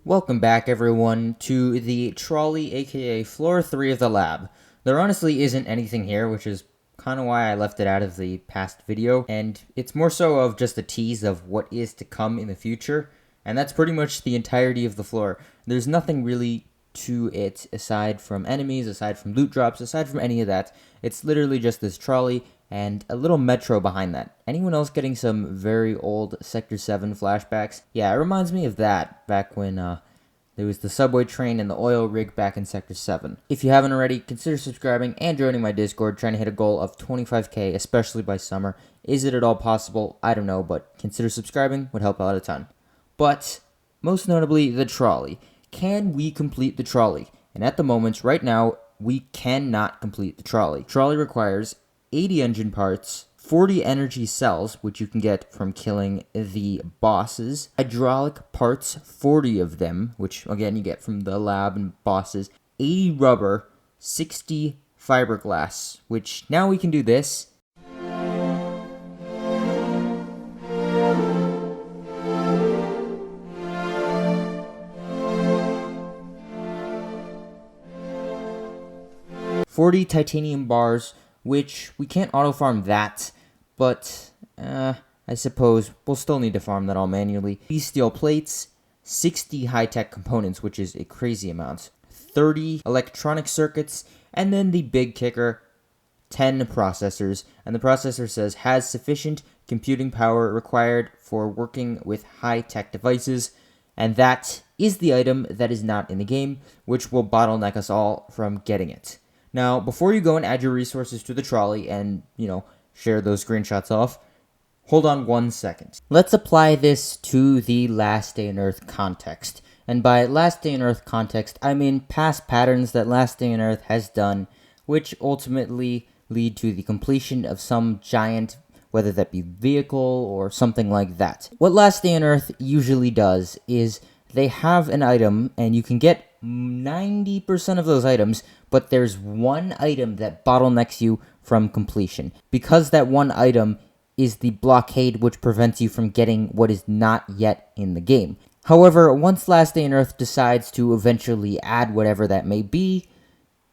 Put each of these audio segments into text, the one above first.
Welcome back everyone to the Trolly aka floor 3 of the lab. There honestly isn't anything here, which is kind of why I left it out of the past video, and it's more so of just a tease of what is to come in the future, and that's pretty much the entirety of the floor. There's nothing really to it aside from enemies, aside from loot drops, aside from any of that. It's literally just this trolley and a little metro behind that. Anyone else getting some very old Sector 7 flashbacks? Yeah, it reminds me of that, back when there was the subway train and the oil rig back in Sector 7. If you haven't already, consider subscribing and joining my Discord, trying to hit a goal of 25k, especially by summer. Is it at all possible? I don't know, but consider subscribing, would help out a ton. But, most notably, the trolley. Can we complete the trolley? And at the moment, right now, we cannot complete the trolley. Trolley requires 80 engine parts, 40 energy cells, which you can get from killing the bosses, hydraulic parts, 40 of them, which again you get from the lab and bosses, 80 rubber, 60 fiberglass, which now we can do this. $40 titanium bars, which we can't auto-farm that, but I suppose we'll still need to farm that all manually. These steel plates, 60 high-tech components, which is a crazy amount, 30 electronic circuits, and then the big kicker, 10 processors. And the processor says has sufficient computing power required for working with high-tech devices, and that is the item that is not in the game, which will bottleneck us all from getting it. Now, before you go and add your resources to the trolley and, share those screenshots off, hold on 1 second. Let's apply this to the Last Day on Earth context. And by Last Day on Earth context, I mean past patterns that Last Day on Earth has done, which ultimately lead to the completion of some giant, whether that be vehicle or something like that. What Last Day on Earth usually does is they have an item, and you can get 90% of those items, but there's one item that bottlenecks you from completion. Because that one item is the blockade which prevents you from getting what is not yet in the game. However, once Last Day on Earth decides to eventually add whatever that may be,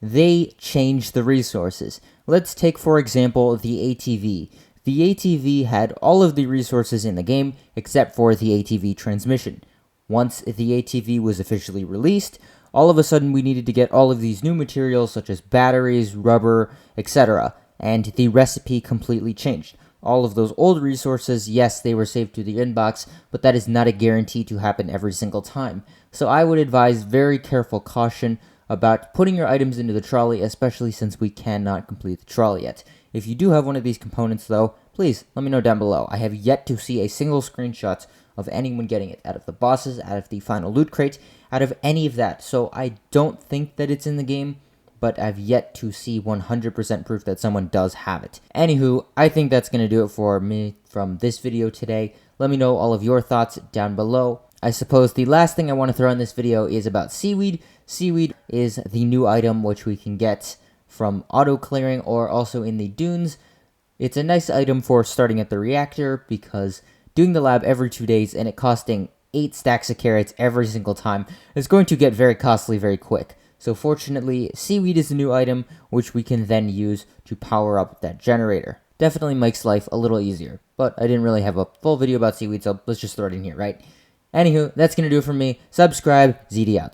they change the resources. Let's take, for example, the ATV. The ATV had all of the resources in the game except for the ATV transmission. Once the ATV was officially released, all of a sudden we needed to get all of these new materials such as batteries, rubber, etc. And the recipe completely changed. All of those old resources, yes, they were saved to the inbox, but that is not a guarantee to happen every single time. So I would advise very careful caution about putting your items into the trolley, especially since we cannot complete the trolley yet. If you do have one of these components though, please let me know down below. I have yet to see a single screenshot of anyone getting it, out of the bosses, out of the final loot crate, out of any of that. So I don't think that it's in the game, but I've yet to see 100% proof that someone does have it. Anywho, I think that's going to do it for me from this video today. Let me know all of your thoughts down below. I suppose the last thing I want to throw in this video is about seaweed. Seaweed is the new item which we can get from auto clearing or also in the dunes. It's a nice item for starting at the reactor because doing the lab every 2 days and it costing 8 stacks of carrots every single time is going to get very costly very quick. So fortunately, seaweed is a new item which we can then use to power up that generator. Definitely makes life a little easier, but I didn't really have a full video about seaweed, so let's just throw it in here, right? Anywho, that's going to do it for me. Subscribe, ZD out.